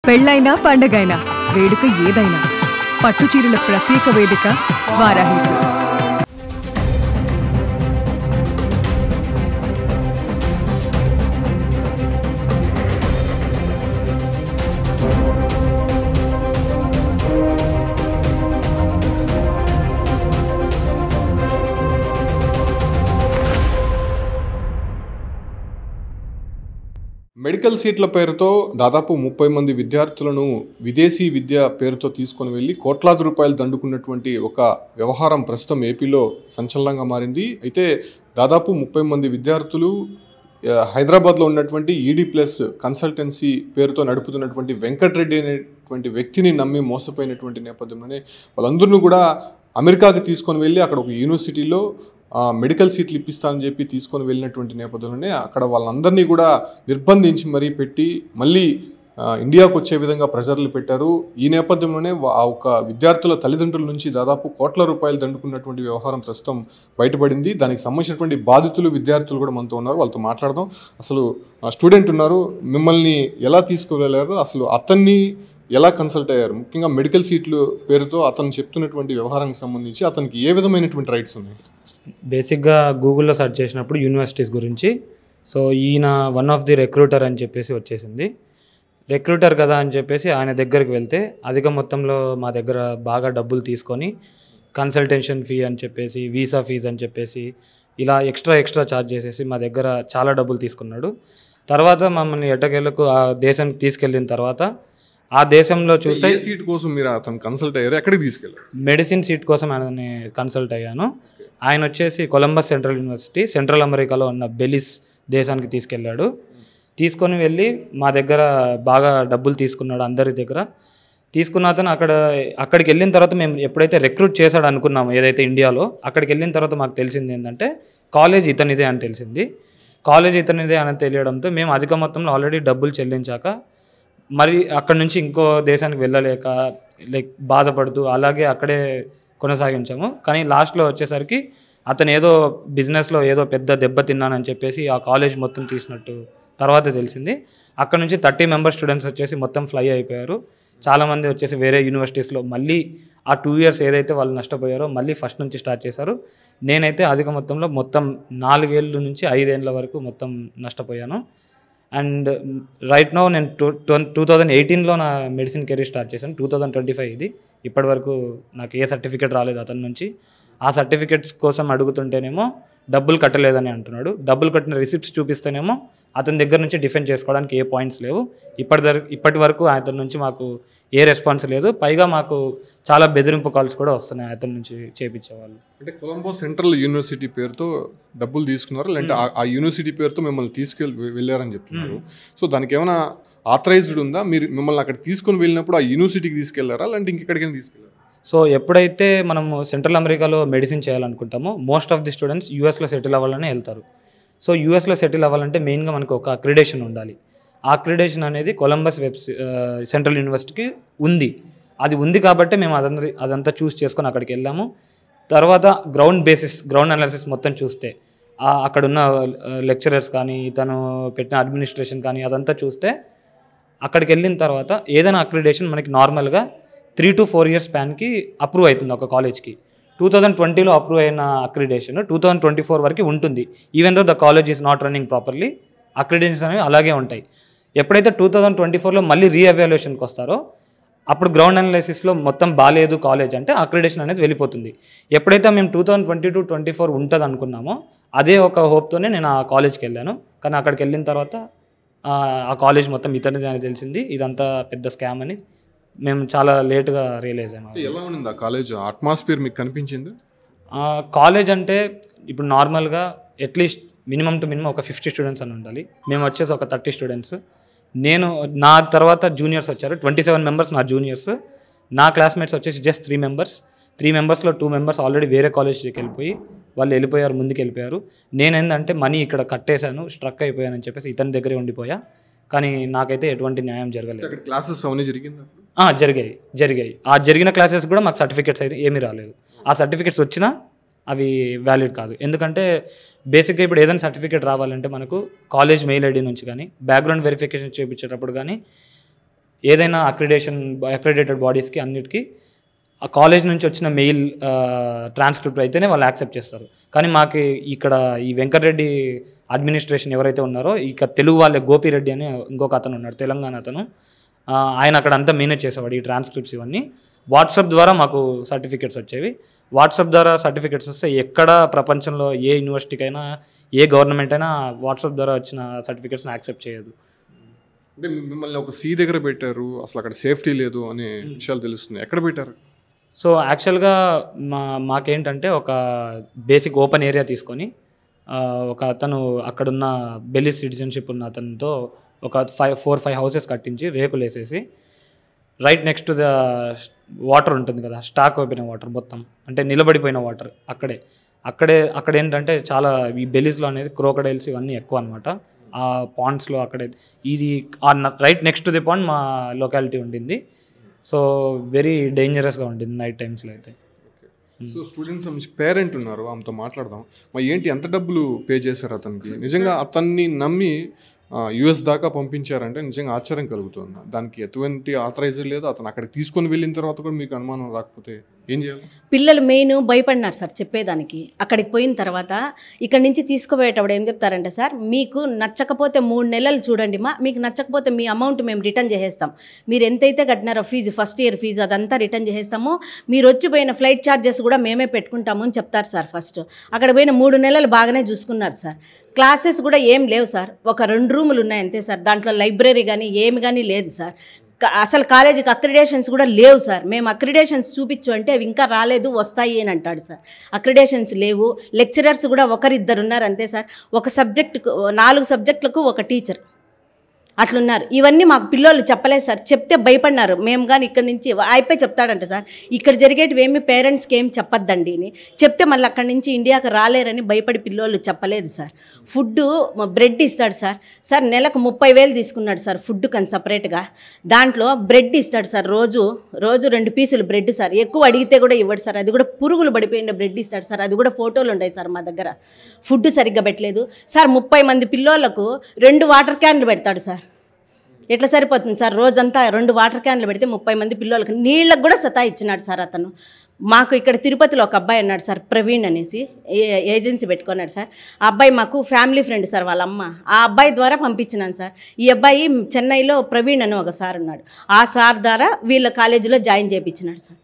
పెళ్ళైనా పండగైనా వేడుక ఏదైనా పట్టుచీరల ప్రత్యేక వేదిక వారాహి సిల్క్స్. మెడికల్ సీట్ల పేరుతో దాదాపు 30 మంది విద్యార్థులను విదేశీ విద్య పేరుతో తీసుకొని వెళ్ళి కోట్లాది రూపాయలు దండుకున్నటువంటి ఒక వ్యవహారం ప్రస్తుతం ఏపీలో సంచలనంగా మారింది. అయితే దాదాపు 30 మంది విద్యార్థులు హైదరాబాద్లో ఉన్నటువంటి ఈడీ ప్లస్ కన్సల్టెన్సీ పేరుతో నడుపుతున్నటువంటి వెంకటరెడ్డి అనేటువంటి వ్యక్తిని నమ్మి మోసపోయినటువంటి నేపథ్యంలోనే వాళ్ళందరినీ కూడా అమెరికాకి తీసుకొని వెళ్ళి అక్కడ ఒక యూనివర్సిటీలో మెడికల్ సీట్లు ఇప్పిస్తానని చెప్పి తీసుకొని వెళ్ళినటువంటి నేపథ్యంలోనే అక్కడ వాళ్ళందరినీ కూడా నిర్బంధించి మరీ పెట్టి మళ్ళీ ఇండియాకు వచ్చే విధంగా ప్రెజర్లు పెట్టారు. ఈ నేపథ్యంలోనే ఆ ఒక విద్యార్థుల తల్లిదండ్రుల నుంచి దాదాపు కోట్ల రూపాయలు దండుకున్నటువంటి వ్యవహారం ప్రస్తుతం బయటపడింది. దానికి సంబంధించినటువంటి బాధితులు విద్యార్థులు కూడా మనతో ఉన్నారు, వాళ్ళతో మాట్లాడదాం. అసలు స్టూడెంట్ ఉన్నారు, మిమ్మల్ని ఎలా తీసుకువెళ్ళారు, అసలు అతన్ని ఎలా కన్సల్ట్ అయ్యారు, ముఖ్యంగా మెడికల్ సీట్లు పేరుతో అతను చెప్తున్నటువంటి వ్యవహారానికి సంబంధించి అతనికి ఏ విధమైనటువంటి రైట్స్ ఉన్నాయి? బేసిక్గా గూగుల్లో సెర్చ్ చేసినప్పుడు యూనివర్సిటీస్ గురించి ఈయన వన్ ఆఫ్ ది రిక్రూటర్ అని చెప్పేసి వచ్చేసింది. రిక్రూటర్ కదా అని చెప్పేసి ఆయన దగ్గరికి వెళ్తే అధిక మొత్తంలో మా దగ్గర బాగా డబ్బులు తీసుకొని కన్సల్టేషన్ ఫీ అని చెప్పేసి వీసా ఫీజు అని చెప్పేసి ఇలా ఎక్స్ట్రా ఛార్జ్ చేసేసి మా దగ్గర చాలా డబ్బులు తీసుకున్నాడు. తర్వాత మమ్మల్ని ఎట్టకేలకు ఆ దేశానికి తీసుకెళ్ళిన తర్వాత ఆ దేశంలో చూస్తే సీట్ కోసం మీరు అతను కన్సల్ట్ అయ్యారు, ఎక్కడికి తీసుకెళ్ళారు? మెడిసిన్ సీట్ కోసం ఆయన కన్సల్ట్ అయ్యాను. ఆయన వచ్చేసి కొలంబస్ సెంట్రల్ యూనివర్సిటీ, సెంట్రల్ అమెరికాలో ఉన్న బెలిస్ దేశానికి తీసుకెళ్ళాడు. తీసుకొని వెళ్ళి మా దగ్గర బాగా డబ్బులు తీసుకున్నాడు అందరి దగ్గర. తీసుకున్న అతను అక్కడికి వెళ్ళిన తర్వాత మేము ఎప్పుడైతే రిక్రూట్ చేశాడు అనుకున్నాము ఏదైతే ఇండియాలో, అక్కడికి వెళ్ళిన తర్వాత మాకు తెలిసింది ఏంటంటే కాలేజ్ ఇతనిదే అని తెలిసింది. కాలేజ్ ఇతనిదే అని తెలియడంతో మేము అధిక మొత్తంలో ఆల్రెడీ డబ్బులు చెల్లించాక మరి అక్కడి నుంచి ఇంకో దేశానికి వెళ్ళలేక బాధపడుతూ అలాగే అక్కడే కొనసాగించాము. కానీ లాస్ట్లో వచ్చేసరికి అతను ఏదో బిజినెస్లో ఏదో పెద్ద దెబ్బ తిన్నానని చెప్పేసి ఆ కాలేజ్ మొత్తం తీసినట్టు తర్వాత తెలిసింది. అక్కడ నుంచి 30 మెంబర్ స్టూడెంట్స్ వచ్చేసి మొత్తం ఫ్లై అయిపోయారు. చాలామంది వచ్చేసి వేరే యూనివర్సిటీస్లో మళ్ళీ ఆ 2 ఇయర్స్ ఏదైతే వాళ్ళు నష్టపోయారో మళ్ళీ ఫస్ట్ నుంచి స్టార్ట్ చేశారు. నేనైతే అధిక మొత్తంలో మొత్తం 4 ఏళ్ళ నుంచి 5 ఏళ్ళ వరకు మొత్తం నష్టపోయాను. అండ్ రైట్ నో నేను 2018లో నా మెడిసిన్ కెరీర్ స్టార్ట్ చేశాను. 2025 ఇది. ఇప్పటి వరకు నాకు ఏ సర్టిఫికేట్ రాలేదు అతని నుంచి. ఆ సర్టిఫికేట్స్ కోసం అడుగుతుంటేనేమో డబ్బులు కట్టలేదని అంటున్నాడు. డబ్బులు కట్టిన రిసిప్ట్స్ చూపిస్తేనేమో అతని దగ్గర నుంచి డిఫెండ్ చేసుకోవడానికి ఏ పాయింట్స్ లేవు. ఇప్పటి వరకు అతని నుంచి మాకు ఏ రెస్పాన్స్ లేదు. పైగా మాకు చాలా బెదిరింపు కాల్స్ కూడా వస్తున్నాయి అతని నుంచి చేయించేవాళ్ళు. అంటే కొలంబో సెంట్రల్ యూనివర్సిటీ పేరుతో డబ్బులు తీసుకున్నారు, లేదంటే ఆ యూనివర్సిటీ పేరుతో మిమ్మల్ని వెళ్ళారని చెప్తున్నారు. సో దానికి ఏమైనా ఆథరైజ్డ్ ఉందా? మిమ్మల్ని అక్కడ తీసుకొని వెళ్ళినప్పుడు ఆ యూనివర్సిటీకి తీసుకెళ్లారా, లేదంటే ఇంకెక్కడికైనా తీసుకెళ్లారా? ఎప్పుడైతే మనము సెంట్రల్ అమెరికాలో మెడిసిన్ చేయాలనుకుంటామో మోస్ట్ ఆఫ్ ది స్టూడెంట్స్ యూఎస్లో సెటిల్ అవ్వాలని వెళ్తారు. యూఎస్లో సెటిల్ అవ్వాలంటే మెయిన్గా మనకు ఒక అక్రిడేషన్ ఉండాలి. ఆ అక్రిడేషన్ అనేది కొలంబస్ సెంట్రల్ యూనివర్సిటీకి ఉంది. అది ఉంది కాబట్టి మేము అదంతా చూస్ చేసుకొని అక్కడికి వెళ్ళాము. తర్వాత గ్రౌండ్ అనాలిసిస్ మొత్తం చూస్తే అక్కడున్న లెక్చరర్స్ కానీ తను పెట్టిన అడ్మినిస్ట్రేషన్ కానీ అదంతా చూస్తే అక్కడికి వెళ్ళిన తర్వాత ఏదైనా అక్రిడేషన్ మనకి నార్మల్గా 3 to 4 ఇయర్స్ స్పాన్కి అప్రూవ్ అవుతుంది ఒక కాలేజ్కి. 2020లో అప్రూవ్ అయిన అక్రిడేషన్ 2024 వరకు ఉంటుంది. Even though the college is not running properly, accreditations అనేవి అలాగే ఉంటాయి. ఎప్పుడైతే 2024లో మళ్ళీ రీఎవాల్యుయేషన్కి వస్తారో అప్పుడు గ్రౌండ్ అనాలిసిస్లో మొత్తం బాగాలేదు కాలేజ్ అంటే అక్రిడేషన్ అనేది వెళ్ళిపోతుంది. ఎప్పుడైతే మేము 2022-24 ఉంటుంది అనుకున్నామో అదే ఒక హోప్తోనే నేను ఆ కాలేజ్కి వెళ్ళాను. కానీ అక్కడికి వెళ్ళిన తర్వాత ఆ కాలేజ్ మొత్తం ఇతనిది అని తెలిసింది. ఇదంతా పెద్ద స్కామ్ అని మేము చాలా లేట్గా రియలైజ్ అయ్యాము. ఎలా ఉంది ఆ కాలేజ్ అట్మాస్ఫియర్ మీకు కనిపించింది? కాలేజ్ అంటే ఇప్పుడు నార్మల్గా అట్లీస్ట్ మినిమం టు మినిమం ఒక 50 స్టూడెంట్స్ అని ఉండాలి. మేము వచ్చేసి ఒక 30 స్టూడెంట్స్. నా తర్వాత జూనియర్స్ వచ్చారు, 27 మెంబర్స్ నా జూనియర్స్. నా క్లాస్మేట్స్ వచ్చేసి జస్ట్ 3 మెంబర్స్. 3 మెంబర్స్లో 2 మెంబర్స్ ఆల్రెడీ వేరే కాలేజ్కి వెళ్ళిపోయి వాళ్ళు ముందుకు వెళ్ళిపోయారు. నేనేందంటే మనీ ఇక్కడ కట్టేశాను, స్ట్రక్ అయిపోయానని చెప్పేసి ఇతని దగ్గరే ఉండిపోయా. కానీ నాకైతే ఎటువంటి న్యాయం జరగలేదు. క్లాసెస్ అవన్నీ జరిగింది? జరిగాయి. ఆ జరిగిన క్లాసెస్ కూడా మాకు సర్టిఫికేట్స్ అయితే ఏమీ రాలేదు. ఆ సర్టిఫికేట్స్ వచ్చినా అవి వ్యాలిడ్ కాదు. ఎందుకంటే బేసిక్గా ఇప్పుడు ఏదైనా సర్టిఫికేట్ రావాలంటే మనకు కాలేజ్ మెయిల్ ఐడి నుంచి కానీ బ్యాక్గ్రౌండ్ వెరిఫికేషన్ చేయించేటప్పుడు కానీ ఏదైనా అక్రిడేటెడ్ బాడీస్కి అన్నిటికీ ఆ కాలేజ్ నుంచి వచ్చిన మెయిల్ ట్రాన్స్క్రిప్ట్ అయితేనే వాళ్ళు యాక్సెప్ట్ చేస్తారు. కానీ మాకు ఇక్కడ ఈ వెంకటరెడ్డి అడ్మినిస్ట్రేషన్ ఎవరైతే ఉన్నారో ఇక తెలుగు వాళ్ళే గోపిరెడ్డి అని ఇంకొక అతను ఉన్నాడు, తెలంగాణ అతను. ఆయన అక్కడ అంతా మేనేజ్ చేసేవాడు ఈ ట్రాన్స్క్రిప్ట్స్ ఇవన్నీ. వాట్సాప్ ద్వారా మాకు సర్టిఫికేట్స్ వచ్చేవి. వాట్సాప్ ద్వారా సర్టిఫికేట్స్ వస్తే ఎక్కడ ప్రపంచంలో ఏ యూనివర్సిటీకైనా ఏ గవర్నమెంట్ అయినా వాట్సాప్ ద్వారా వచ్చిన సర్టిఫికేట్స్ని యాక్సెప్ట్ చేయదు. అంటే మిమ్మల్ని ఒక సీ దగ్గర పెట్టారు, అసలు అక్కడ సేఫ్టీ లేదు అనే విషయాలు తెలుస్తుంది. ఎక్కడ పెట్టారు? సో యాక్చువల్గా మాకేంటంటే ఒక బేసిక్ ఓపెన్ ఏరియా తీసుకొని ఒక అతను అక్కడున్న బెలిస్ సిటిజన్షిప్ ఉన్న అతనితో ఒక 4-5 హౌసెస్ కట్టించి రేకులు వేసేసి right next to the water ఉంటుంది కదా, స్టాక్ అయిపోయిన వాటర్ మొత్తం, అంటే నిలబడిపోయిన వాటర్ అక్కడ ఏంటంటే చాలా ఈ బెలిస్లో అనేది క్రోకడైల్స్ ఇవన్నీ ఎక్కువ అనమాట. ఆ పాండ్స్లో అక్కడే ఇది right next to the pond మా లొకాలిటీ ఉండింది. సో వెరీ డేంజరస్గా ఉంటుంది నైట్ టైమ్స్లో అయితే. సో స్టూడెంట్స్ పేరెంట్ ఉన్నారు, ఆమెతో మాట్లాడదాం. మరి ఏంటి, ఎంత డబ్బులు పే చేశారు అతనికి? నిజంగా అతన్ని నమ్మి యుఎస్ దాకా పంపించారంటే నిజంగా ఆశ్చర్యం కలుగుతుంది. దానికి ఎటువంటి ఆథరైజర్ లేదు. అతను అక్కడికి తీసుకొని వెళ్ళిన తర్వాత కూడా మీకు అనుమానం రాకపోతే ఏం చేయాలి? పిల్లలు మెయిన్ భయపడినారు సార్ చెప్పేదానికి. అక్కడికి పోయిన తర్వాత ఇక్కడి నుంచి తీసుకుపోయేటప్పుడు ఏం చెప్తారంటే, సార్ మీకు నచ్చకపోతే 3 నెలలు చూడండి మీకు నచ్చకపోతే మీ అమౌంట్ మేము రిటర్న్ చేసేస్తాం. మీరు ఎంతైతే కట్టినారో ఫీజు, ఫస్ట్ ఇయర్ ఫీజు అదంతా రిటర్న్ చేసేస్తాము. మీరు వచ్చిపోయిన ఫ్లైట్ ఛార్జెస్ కూడా మేమే పెట్టుకుంటాము అని చెప్తారు సార్. ఫస్ట్ అక్కడ పోయిన 3 నెలలు బాగానే చూసుకున్నారు సార్. క్లాసెస్ కూడా ఏం లేవు సార్. ఒక 2 రూములు ఉన్నాయి అంతే సార్. దాంట్లో లైబ్రరీ కానీ ఏమి కానీ లేదు సార్. అసలు కాలేజీకి అక్రిడేషన్స్ కూడా లేవు సార్. మేము అక్రిడేషన్స్ చూపించు అంటే అవి ఇంకా రాలేదు, వస్తాయి అని అంటాడు సార్. అక్రిడేషన్స్ లేవు. లెక్చరర్స్ కూడా 1-2 ఉన్నారు అంతే సార్. ఒక సబ్జెక్టుకు 4 సబ్జెక్టులకు ఒక టీచర్ అట్లున్నారు. ఇవన్నీ మాకు పిల్లలు చెప్పలేదు సార్. చెప్తే భయపడినారు. మేము కానీ ఇక్కడి నుంచి అయిపోయి చెప్తాడంట సార్, ఇక్కడ జరిగేటివి ఏమి పేరెంట్స్కి ఏం చెప్పొద్దండి అని చెప్తే మళ్ళీ అక్కడి నుంచి ఇండియాకి రాలేరని భయపడి పిల్లలు చెప్పలేదు సార్. ఫుడ్ బ్రెడ్ ఇస్తాడు సార్. సార్ నెలకు 30,000 తీసుకున్నాడు సార్ ఫుడ్ కానీ సపరేట్గా. దాంట్లో బ్రెడ్ ఇస్తాడు సార్. రోజు 2 పీసులు బ్రెడ్ సార్. ఎక్కువ అడిగితే కూడా ఇవ్వడు సార్. అది కూడా పురుగులు పడిపోయిన బ్రెడ్ ఇస్తాడు సార్. అది కూడా ఫోటోలు ఉంటాయి సార్ మా దగ్గర. ఫుడ్ సరిగ్గా పెట్టలేదు సార్. 30 మంది పిల్లోళ్ళకు 2 వాటర్ క్యాన్లు పెడతాడు సార్. ఎట్లా సరిపోతుంది సార్? రోజంతా 2 వాటర్ క్యాన్లు పెడితే 30 మంది పిల్లలకి నీళ్ళకు కూడా సతా ఇచ్చినాడు సార్ అతను. మాకు ఇక్కడ తిరుపతిలో ఒక అబ్బాయి అన్నాడు సార్, ప్రవీణ్ అనేసి, ఏజెన్సీ పెట్టుకున్నాడు సార్. ఆ అబ్బాయి మాకు ఫ్యామిలీ ఫ్రెండ్ సార్, వాళ్ళ అమ్మ. ఆ అబ్బాయి ద్వారా పంపించినాను సార్. ఈ అబ్బాయి చెన్నైలో ప్రవీణ్ అని ఒక సార్ ఉన్నాడు. ఆ సార్ ద్వారా వీళ్ళ కాలేజీలో జాయిన్ చేయించినాడు సార్.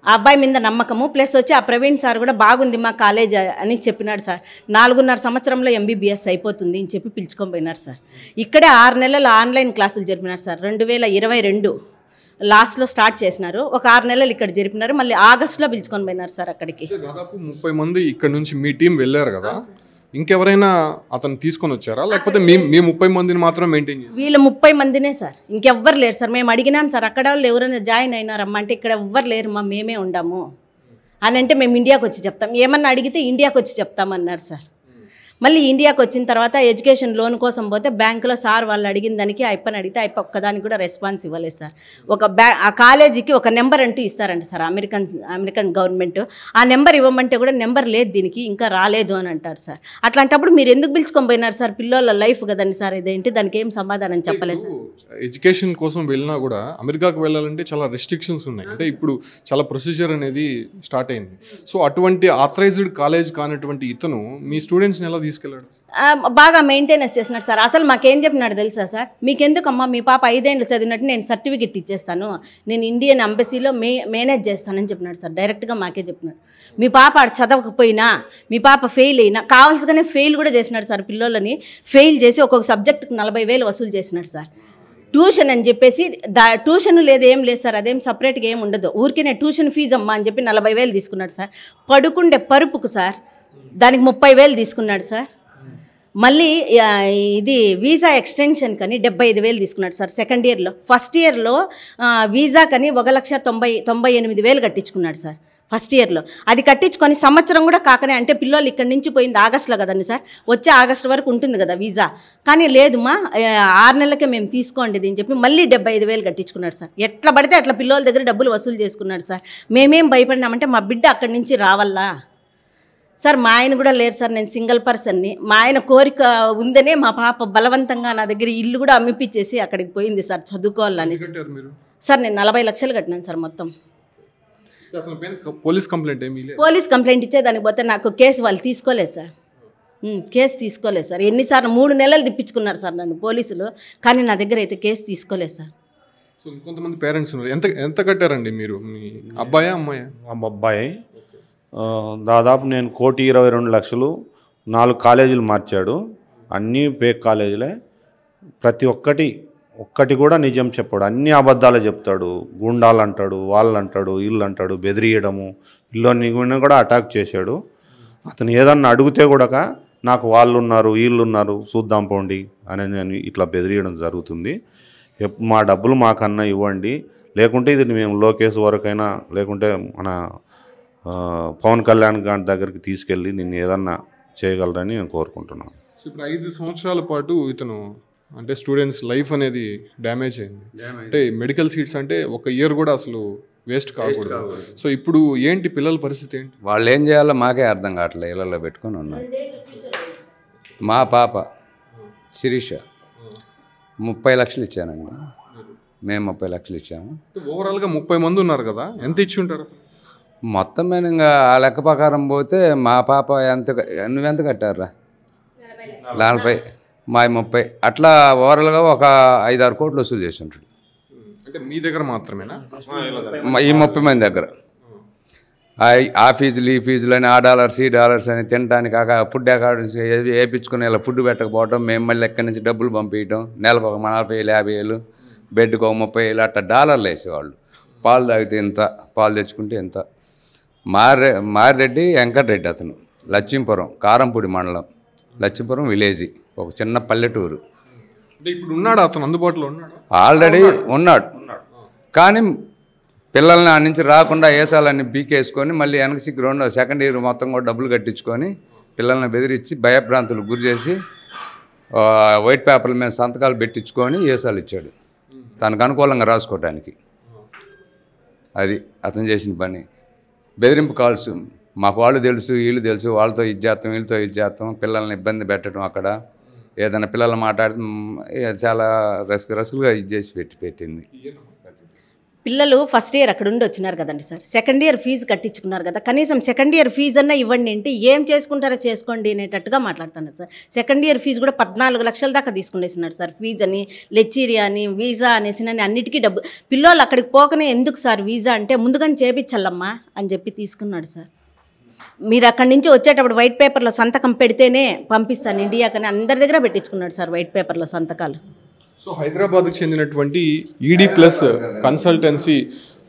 ఆ అబ్బాయి మీద నమ్మకము ప్లస్ వచ్చి ఆ ప్రవీణ్ సార్ కూడా బాగుంది మా కాలేజ్ అని చెప్పినాడు సార్. 4.5 సంవత్సరంలో MBBS అయిపోతుంది అని చెప్పి పిలుచుకొని పోయినారు సార్. ఇక్కడే 6 నెలలు ఆన్లైన్ క్లాసులు జరిపినారు సార్. 2022 లాస్ట్లో స్టార్ట్ చేసినారు. ఒక 6 నెలలు ఇక్కడ జరిపినారు. మళ్ళీ ఆగస్టులో పిలుచుకొని పోయినారు సార్ అక్కడికి. దాదాపు 30 మంది ఇక్కడ నుంచి మీ టీం వెళ్ళారు కదా, ఇంకెవరైనా అతను తీసుకొని వచ్చారా లేకపోతే మీ 30 మందిని మాత్రం మెయింటైన్ చేశారు? వీళ్ళు 30 మందినే సార్, ఇంకెవ్వరు లేరు సార్. మేము అడిగినాం సార్, అక్కడ వాళ్ళు ఎవరైనా జాయిన్ అయినారమ్మా అంటే ఇక్కడ ఎవ్వరు లేరు మా, మేమే ఉండాము అని అంటే మేము ఇండియాకి వచ్చి చెప్తాం. ఏమన్నా అడిగితే ఇండియాకి వచ్చి చెప్తామన్నారు సార్. మళ్ళీ ఇండియాకి వచ్చిన తర్వాత ఎడ్యుకేషన్ లోన్ కోసం పోతే బ్యాంకులో సార్ వాళ్ళు అడిగిన దానికి అయిపోయి అడిగితే ఒక్కదానికి కూడా రెస్పాన్స్ ఇవ్వలేదు సార్. ఆ కాలేజీకి ఒక నెంబర్ అంటూ ఇస్తారంట సార్ అమెరికన్ గవర్నమెంట్. ఆ నెంబర్ ఇవ్వమంటే కూడా నెంబర్ లేదు, దీనికి ఇంకా రాలేదు అని అంటారు సార్. అట్లాంటప్పుడు మీరు ఎందుకు పిలుచుకొని పోయినారు సార్? పిల్లల లైఫ్ కదండి సార్ ఇదేంటి, దానికి ఏం సమాధానం చెప్పలేదు సార్. ఎడ్యుకేషన్ కోసం వెళ్ళినా కూడా అమెరికాకు వెళ్ళాలంటే చాలా రెస్ట్రిక్షన్స్ ఉన్నాయి. అంటే ఇప్పుడు చాలా ప్రొసీజర్ అనేది స్టార్ట్ అయింది. సో అటువంటి ఆథరైజ్డ్ కాలేజ్ కానటువంటి ఇతను మీ స్టూడెంట్స్ని ఎలా తీసుకెళ్ళాడు? బాగా మెయింటెనెన్స్ చేస్తున్నాడు సార్. అసలు మాకేం చెప్పినాడు తెలుసా సార్? మీకెందుకమ్మా, మీ పాప 5 ఏళ్ళు చదివినట్టు నేను సర్టిఫికెట్ ఇచ్చేస్తాను, నేను ఇండియన్ ఎంబసీలో మేనేజ్ చేస్తానని చెప్పినాడు సార్. డైరెక్ట్గా మాకే చెప్పినాడు. మీ పాప చదవకపోయినా, మీ పాప ఫెయిల్ అయినా, కావాల్సిగానే ఫెయిల్ కూడా చేసినాడు సార్. పిల్లలని ఫెయిల్ చేసి ఒక్కొక్క సబ్జెక్టుకు 40,000 వసూలు చేసినాడు సార్. ట్యూషన్ అని చెప్పేసి ట్యూషన్ లేదు, ఏం లేదు సార్. అదేం సపరేట్గా ఏం ఉండదు. ఊరికే ట్యూషన్ ఫీజు అమ్మా అని చెప్పి 40,000 తీసుకున్నాడు సార్. పడుకుండే పరుపుకు సార్ దానికి 30,000 తీసుకున్నాడు సార్. మళ్ళీ ఇది వీసా ఎక్స్టెన్షన్ కని 75,000 తీసుకున్నాడు సార్ సెకండ్ ఇయర్లో. ఫస్ట్ ఇయర్లో వీసా కని 1,98,000 కట్టించుకున్నాడు సార్ ఫస్ట్ ఇయర్లో. అది కట్టించుకొని సంవత్సరం కూడా కాకనే, అంటే పిల్లలు ఇక్కడి నుంచి పోయింది ఆగస్టులో కదండి సార్, వచ్చే ఆగస్టు వరకు ఉంటుంది కదా వీసా. కానీ లేదుమా 6 నెలలకే మేము తీసుకోండి అని చెప్పి మళ్ళీ 75,000 కట్టించుకున్నాడు సార్. ఎట్లా పడితే అట్లా పిల్లల దగ్గర డబ్బులు వసూలు చేసుకున్నాడు సార్. మేమేం భయపడినామంటే మా బిడ్డ అక్కడి నుంచి రావాలా, సార్ మా ఆయన కూడా లేరు సార్, నేను సింగిల్ పర్సన్ని. మా ఆయన కోరిక ఉందనే మా పాప బలవంతంగా నా దగ్గర ఇల్లు కూడా అమ్మిపించేసి అక్కడికి పోయింది సార్ చదువుకోవాలని. సార్ నేను 40 లక్షలు కట్టినాను సార్ మొత్తం. పోలీస్ కంప్లైంట్ ఏమీ లేదు? పోలీస్ కంప్లైంట్ ఇచ్చేదానికి పోతే నాకు కేసు వాళ్ళు తీసుకోలేదు సార్. కేసు తీసుకోలేదు సార్. ఎన్నిసార్లు 3 నెలలు తిప్పించుకున్నారు సార్ నన్ను పోలీసులు, కానీ నా దగ్గర అయితే కేసు తీసుకోలేదు సార్. సో ఇంకొంతమంది పేరెంట్స్ ఉన్నారు. ఎంత కట్టారండి మీరు? మీ అబ్బాయా అమ్మాయా? అబ్బాయి. దాదాపు నేను 1,22,00,000 4 కాలేజీలు మార్చాడు. అన్నీ ఫేక్ కాలేజీలే. ప్రతి ఒక్కటి కూడా నిజం చెప్పాడు. అన్ని అబద్ధాలు చెప్తాడు. గుండాలు అంటాడు, వాళ్ళు అంటాడు, వీళ్ళు అంటాడు, బెదిరియడము, పిల్లోని కూడా అటాక్ చేశాడు. అతను ఏదన్నా అడిగితే కూడా నాకు వాళ్ళు ఉన్నారు, వీళ్ళు ఉన్నారు, చూద్దాం పోండి అని ఇట్లా బెదిరియడం జరుగుతుంది. మా డబ్బులు మాకన్నా ఇవ్వండి, లేకుంటే ఇది మేము లోకేష్ వరకైనా లేకుంటే మన పవన్ కళ్యాణ్ గారి దగ్గరికి తీసుకెళ్ళి దీన్ని ఏదన్నా చేయగలరని నేను కోరుకుంటున్నాను. సో ఇప్పుడు 5 సంవత్సరాల పాటు ఇతను అంటే స్టూడెంట్స్ లైఫ్ అనేది డ్యామేజ్ అయింది. అంటే మెడికల్ సీట్స్ అంటే ఒక ఇయర్ కూడా అసలు వేస్ట్ కాకూడదు. సో ఇప్పుడు ఏంటి పిల్లల పరిస్థితి ఏంటి? వాళ్ళు ఏం చేయాలో మాకే అర్థం కావట్లేదు. ఇళ్ళలో పెట్టుకొని ఉన్నారు. మా పాప శిరీష 30 లక్షలు ఇచ్చానండి. మేము 30 లక్షలు ఇచ్చాము. ఓవరాల్గా 30 మంది ఉన్నారు కదా, ఎంత ఇచ్చి ఉంటారు మొత్తం? మేము ఇంకా ఆ లెక్క ప్రకారం పోతే మా పాప నువ్వెంత కట్టారా? 40, మా 30, అట్లా ఓవరాల్గా ఒక 5-6 కోట్లు వసూలు చేసి ఉంటాడు. అంటే మీ దగ్గర మాత్రమేనా? ఈ 30 మంది దగ్గర ఆ ఫీజులు ఈ ఫీజులు అని $, $, అని తినడానికి కాక ఫుడ్ అకాడమీ వేయించుకుని ఇలా ఫుడ్ పెట్టకపోవడం, మేము మళ్ళీ ఎక్కడి నుంచి డబ్బులు పంపించడం, నెలకు ఒక 40,000 50,000, బెడ్కి ఒక 30,000 అట్లా $లు వేసేవాళ్ళు. పాలు తాగితే ఇంత, పాలు తెచ్చుకుంటే ఇంత. మారెడ్డి వెంకటరెడ్డి అతను లక్ష్మీపురం, కారంపూడి మండలం, లక్ష్మీపురం విలేజీ, ఒక చిన్న పల్లెటూరు. అంటే ఇప్పుడు ఉన్నాడు అతను, అందుబాటులో ఉన్నాడు? ఆల్రెడీ ఉన్నాడు. కానీ పిల్లల్ని ఆ నుంచి రాకుండా ఏసాలన్నీ బీకేసుకొని మళ్ళీ వెనక సిగ్గు సెకండ్ ఇయర్ మొత్తం కూడా డబ్బులు కట్టించుకొని పిల్లల్ని బెదిరించి భయభ్రాంతులకు గురి చేసి వైట్ పేపర్ల మీద సంతకాలు పెట్టించుకొని ఏసాలు ఇచ్చాడు తనకు అనుకూలంగా రాసుకోవడానికి. అది అతను చేసిన పని. బెదిరింపు కాల్స్ మాకు వాళ్ళు తెలుసు, వీళ్ళు తెలుసు, వాళ్ళతో ఇది చేస్తాం, వీళ్ళతో ఇది చేస్తాం, పిల్లల్ని ఇబ్బంది పెట్టడం. అక్కడ ఏదైనా పిల్లలు మాట్లాడితే చాలా రసులుగా ఇది చేసి పెట్టింది. పిల్లలు ఫస్ట్ ఇయర్ అక్కడ ఉండి వచ్చినారు కదండి సార్, సెకండ్ ఇయర్ ఫీజు కట్టించుకున్నారు కదా, కనీసం సెకండ్ ఇయర్ ఫీజు అన్నా ఇవ్వండి అంటే ఏం చేసుకుంటారో చేసుకోండి అనేటట్టుగా మాట్లాడుతున్నారు సార్. సెకండ్ ఇయర్ ఫీజు కూడా 14 లక్షల దాకా తీసుకునేసినాడు సార్. ఫీజు అని, లెక్చీరియా అని, వీసా అనేసి అన్నిటికీ డబ్బు. పిల్లోళ్ళు అక్కడికి పోకనే ఎందుకు సార్ వీసా అంటే ముందుగానే చేపించాలమ్మా అని చెప్పి తీసుకున్నాడు సార్. మీరు అక్కడి నుంచి వచ్చేటప్పుడు వైట్ పేపర్లో సంతకం పెడితేనే పంపిస్తాను ఇండియాకని అందరి దగ్గర పెట్టించుకున్నాడు సార్ వైట్ పేపర్లో సంతకాలు. సో హైదరాబాద్కు చెందినటువంటి ఈడీ ప్లస్ కన్సల్టెన్సీ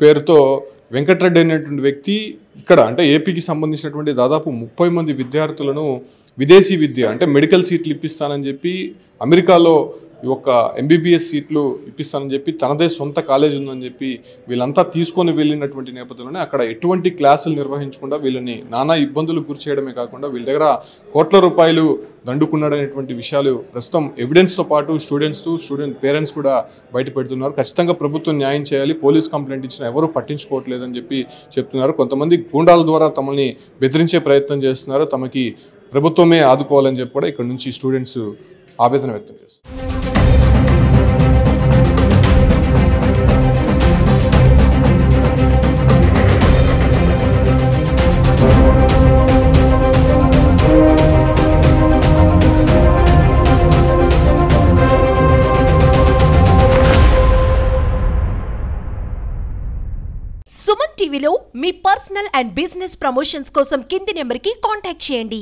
పేరుతో వెంకటరెడ్డి అనేటువంటి వ్యక్తి ఇక్కడ అంటే ఏపీకి సంబంధించినటువంటి దాదాపు 30 మంది విద్యార్థులను విదేశీ విద్య అంటే మెడికల్ సీట్లు ఇప్పిస్తానని చెప్పి అమెరికాలో ఒక MBBS సీట్లు ఇప్పిస్తానని చెప్పి తనదే సొంత కాలేజ్ ఉందని చెప్పి వీళ్ళంతా తీసుకొని వెళ్ళినటువంటి నేపథ్యంలోనే అక్కడ ఎటువంటి క్లాసులు నిర్వహించకుండా వీళ్ళని నానా ఇబ్బందులు గురి చేయడమే కాకుండా వీళ్ళ దగ్గర కోట్ల రూపాయలు దండుకున్నాడనేటువంటి విషయాలు ప్రస్తుతం ఎవిడెన్స్తో పాటు స్టూడెంట్ పేరెంట్స్ కూడా బయట పెడుతున్నారు. ఖచ్చితంగా ప్రభుత్వం న్యాయం చేయాలి, పోలీస్ కంప్లైంట్ ఇచ్చినా ఎవరు పట్టించుకోవట్లేదని చెప్పి చెప్తున్నారు. కొంతమంది గూండాల ద్వారా తమని బెదిరించే ప్రయత్నం చేస్తున్నారు. తమకి ప్రభుత్వమే ఆదుకోవాలని చెప్పి కూడా ఇక్కడ నుంచి స్టూడెంట్స్ ఆవేదన వ్యక్తం చేస్తారు. సుమన్ టీవీలో మీ పర్సనల్ అండ్ బిజినెస్ ప్రమోషన్స్ కోసం కింది నెంబర్కి కాంటాక్ట్ చేయండి.